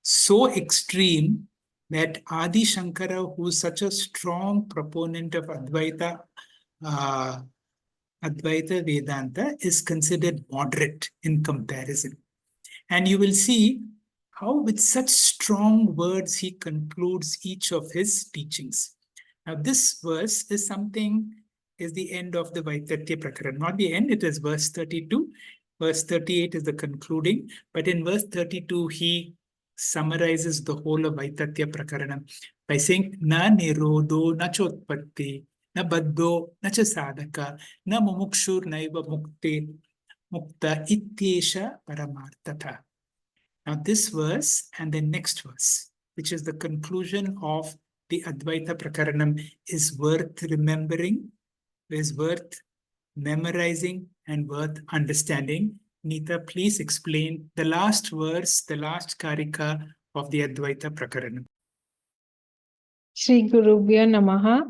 So extreme that Adi Shankara, who is such a strong proponent of Advaita Vedanta, is considered moderate in comparison. And you will see how with such strong words he concludes each of his teachings. Now this verse is the end of the Vaitatya Prakarana. Not the end, it is verse 32. Verse 38 is the concluding. But in verse 32, he summarizes the whole of Vaitatya Prakarana by saying, Na nirodho na chotpatti, na baddho na cha sadhaka, na mumukshur naiva mukta ityesha paramarthatha. Now this verse and the next verse, which is the conclusion of the Advaita Prakaranam, is worth remembering, is worth memorizing, and worth understanding. Neeta, please explain the last verse, the last Karika of the Advaita Prakaranam. Shri Gurubhyo Namaha.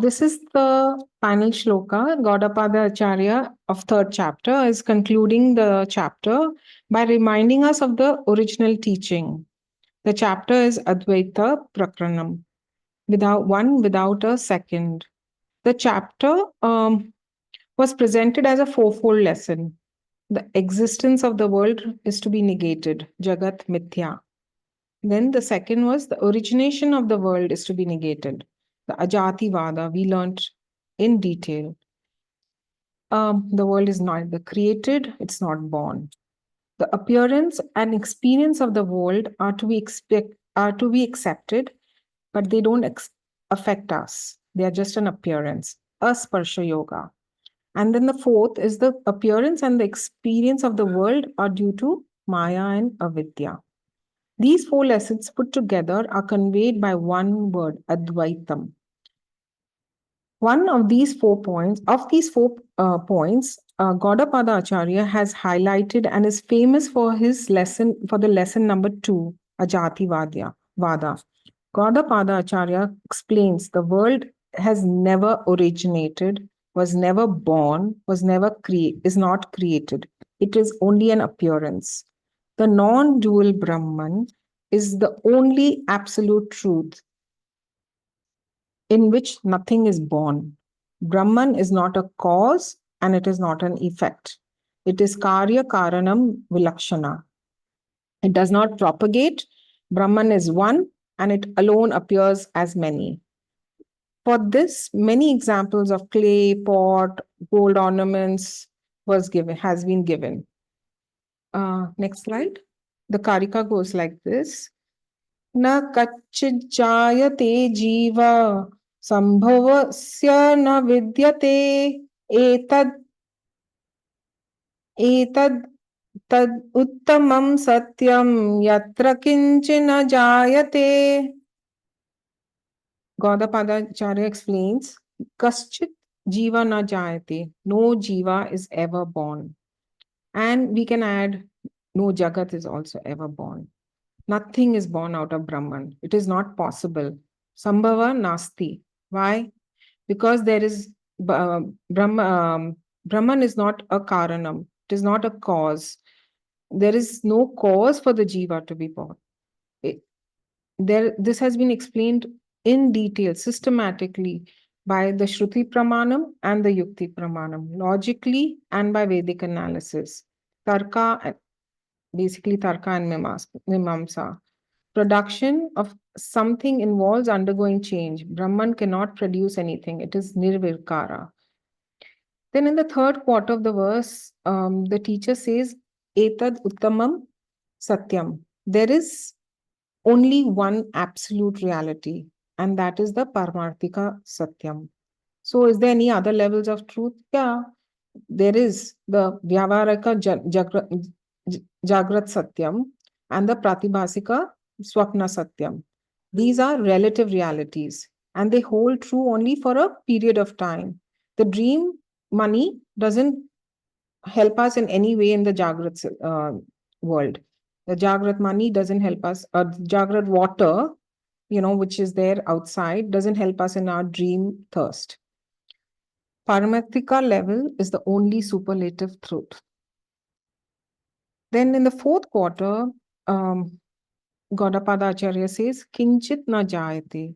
This is the final shloka. Gaudapada Acharya of third chapter is concluding the chapter by reminding us of the original teaching. The chapter is Advaita Prakaranam, without a second. The chapter was presented as a fourfold lesson. The existence of the world is to be negated, Jagat Mithya. Then the second was the origination of the world is to be negated. The Ajati Vada, we learned in detail. The world is neither created, it's not born. The appearance and experience of the world are to be accepted, but they don't affect us. They are just an appearance. Asparsha yoga. And then the fourth is the appearance and the experience of the world are due to Maya and Avidya. These four lessons put together are conveyed by one word, Advaitam. One of these 4 points, Gaudapada Acharya has highlighted and is famous for the lesson number 2, Ajati Vada. Gaudapada Acharya explains the world has never originated, was never born, is not created. It is only an appearance. The non-dual Brahman is the only absolute truth in which nothing is born. Brahman is not a cause and it is not an effect. It is Karya Karanam Vilakshana. It does not propagate. Brahman is one and it alone appears as many. For this, many examples of clay, pot, gold ornaments has been given. Next slide. The Karika goes like this. Na kachijayate jiva sambhavasya na vidyate etad tad uttamam satyam yatra kinchina jayate. Gaudapadacharya explains, Kaschit jiva na jayate. No jiva is ever born. And we can add, no jagat is also ever born. Nothing is born out of Brahman. It is not possible. Sambhava nasti. Why? Because there is Brahman is not a karanam. It is not a cause. There is no cause for the jiva to be born. This has been explained in detail, systematically, by the Shruti Pramanam and the Yukti Pramanam, logically and by Vedic analysis. Tarka, basically Tarka and Mimamsa. Production of something involves undergoing change. Brahman cannot produce anything. It is nirvikara. Then in the third quarter of the verse, the teacher says, Etad uttamam satyam. There is only one absolute reality, and that is the Paramarthika Satyam. So is there any other levels of truth? Yeah, there is the Vyavaraka Jagrat Satyam and the Pratibhasika Swapna Satyam. These are relative realities and they hold true only for a period of time. The dream money doesn't help us in any way in the Jagrat world. The Jagrat money doesn't help us. Jagrat water, which is there outside, doesn't help us in our dream thirst. Paramarthika level is the only superlative truth. Then in the fourth quarter, Gaudapada Acharya says, Kinchit na jayate.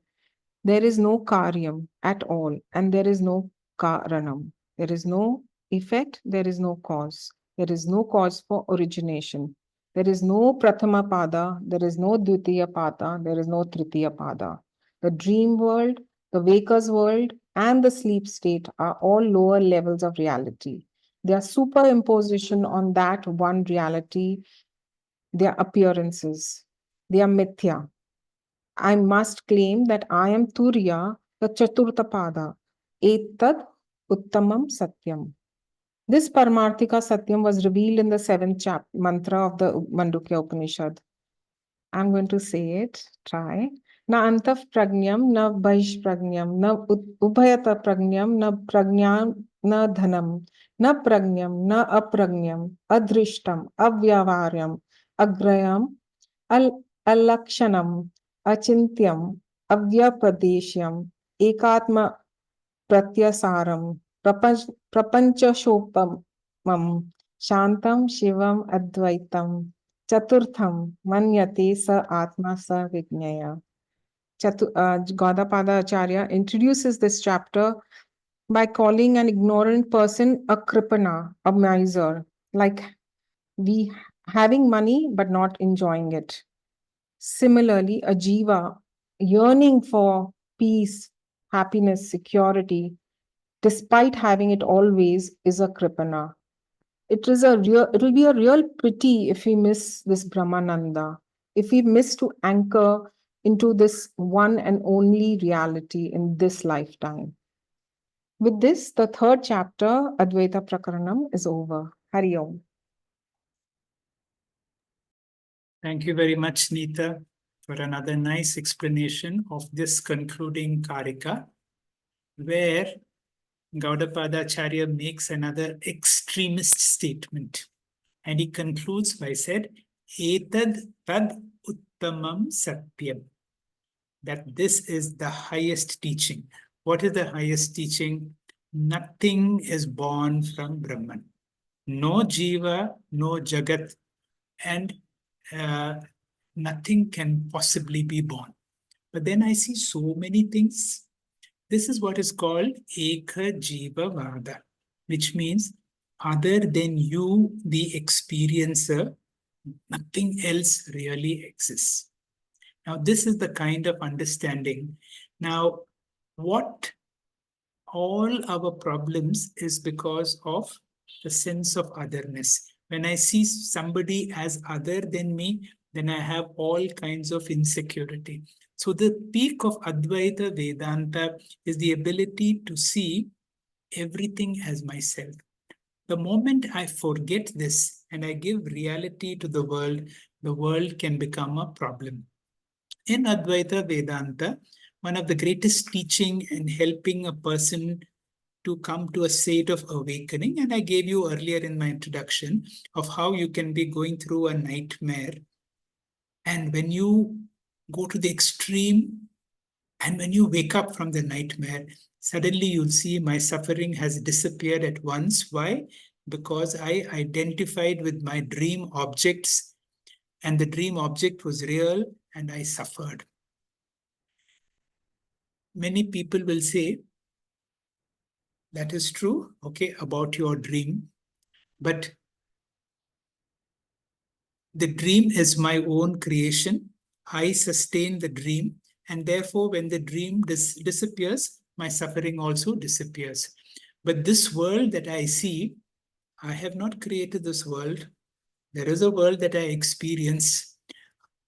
There is no karyam at all, and there is no karanam. There is no effect, there is no cause. There is no cause for origination. There is no prathama pada, there is no dvitiya pada, there is no tritiya pada. The dream world, the waker's world, and the sleep state are all lower levels of reality. They are superimposition on that one reality. They are appearances. They are mithya. I must claim that I am Turiya, the Chaturtha Pada. Etad Uttamam Satyam. This Paramarthika Satyam was revealed in the 7th mantra of the Mandukya Upanishad. I'm going to say it. Try. Na antaf pragnam, na baish pragnam, na ubhayata pragnam, na pragnam, na dhanam, na pragnam, na apragnam, adrishtam, avyavaryam, agrayam, alakshanam, achintyam, avyapadeshyam, ekatma pratyasaram, prapanchashopamam, shantam shivam advaitam, chaturtham manyate sa atma sa vijnaya. Gaudapada Acharya introduces this chapter by calling an ignorant person a kripana, a miser, like we having money but not enjoying it. Similarly, a jiva yearning for peace, happiness, security, despite having it always, is a kripana. It will be a real pity if we miss this Brahmananda, if we miss to anchor into this one and only reality in this lifetime. With this, the third chapter, Advaita Prakaranam, is over. Hari Om. Thank you very much, Neeta, for another nice explanation of this concluding Karika, where Gaudapada makes another extremist statement. And he concludes by said, Etad tad uttamam satyam. That this is the highest teaching. What is the highest teaching? Nothing is born from Brahman. No jiva, no jagat, and nothing can possibly be born. But then I see so many things. This is what is called Eka Jiva Vada, which means other than you, the experiencer, nothing else really exists. Now, this is the kind of understanding. Now, what all our problems is because of the sense of otherness. When I see somebody as other than me, then I have all kinds of insecurity. So the peak of Advaita Vedanta is the ability to see everything as myself. The moment I forget this and I give reality to the world can become a problem. In Advaita Vedanta, one of the greatest teaching and helping a person to come to a state of awakening, and I gave you earlier in my introduction of how you can be going through a nightmare, and when you go to the extreme and when you wake up from the nightmare, suddenly you'll see my suffering has disappeared at once. Why? Because I identified with my dream objects and the dream object was real and I suffered. Many people will say, that is true, okay, about your dream, but the dream is my own creation. I sustain the dream, and therefore when the dream disappears, my suffering also disappears. But this world that I see, I have not created this world. There is a world that I experience.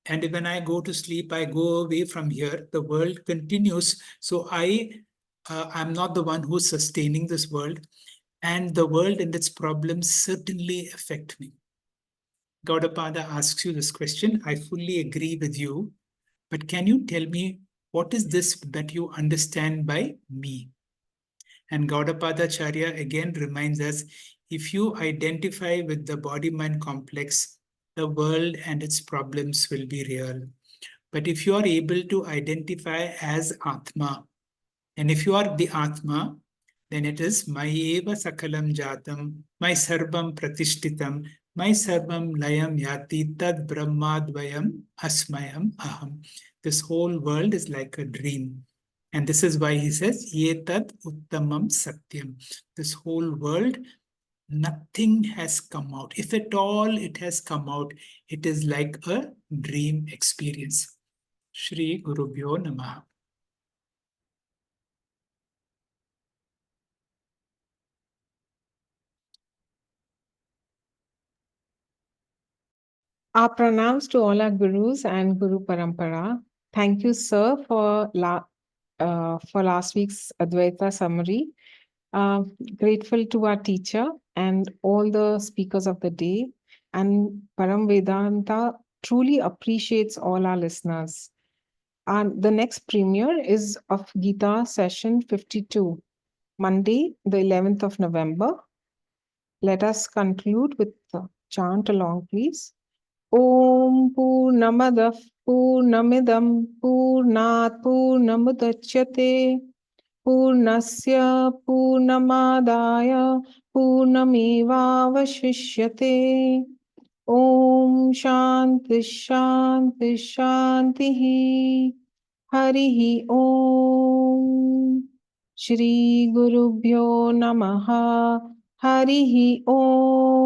And when I go to sleep, I go away from here. The world continues. So I'm not the one who's sustaining this world. And the world and its problems certainly affect me. Gaudapada asks you this question. I fully agree with you. But can you tell me what is this that you understand by me? And Gaudapada again reminds us, if you identify with the body-mind complex, the world and its problems will be real. But if you are able to identify as Atma, and if you are the Atma, then it is Mayeva Sakalam Jatam, my Sarvam Pratishtitam, my Sarvam Layam Yati Tad Brahmadvayam Asmayam Aham. This whole world is like a dream. And this is why he says, Yetad Uttamam Satyam. This whole world, nothing has come out. If at all it has come out, it is like a dream experience. Shri Gurubhyo Namaha. Our pranams to all our gurus and Guru Parampara. Thank you, sir, for last week's Advaita summary. Grateful to our teacher and all the speakers of the day. And Param Vedanta truly appreciates all our listeners. And the next premiere is of Gita session 52, Monday, the 11th of November. Let us conclude with the chant along, please. Om Purnamadah Purnamidam Purnat Purnamudachyate Purnasya Purnamadaya Purnamevavashishyate. Om Shanti Shanti Shanti Harihi Om. Shri Gurubhyo Namaha. Harihi Om.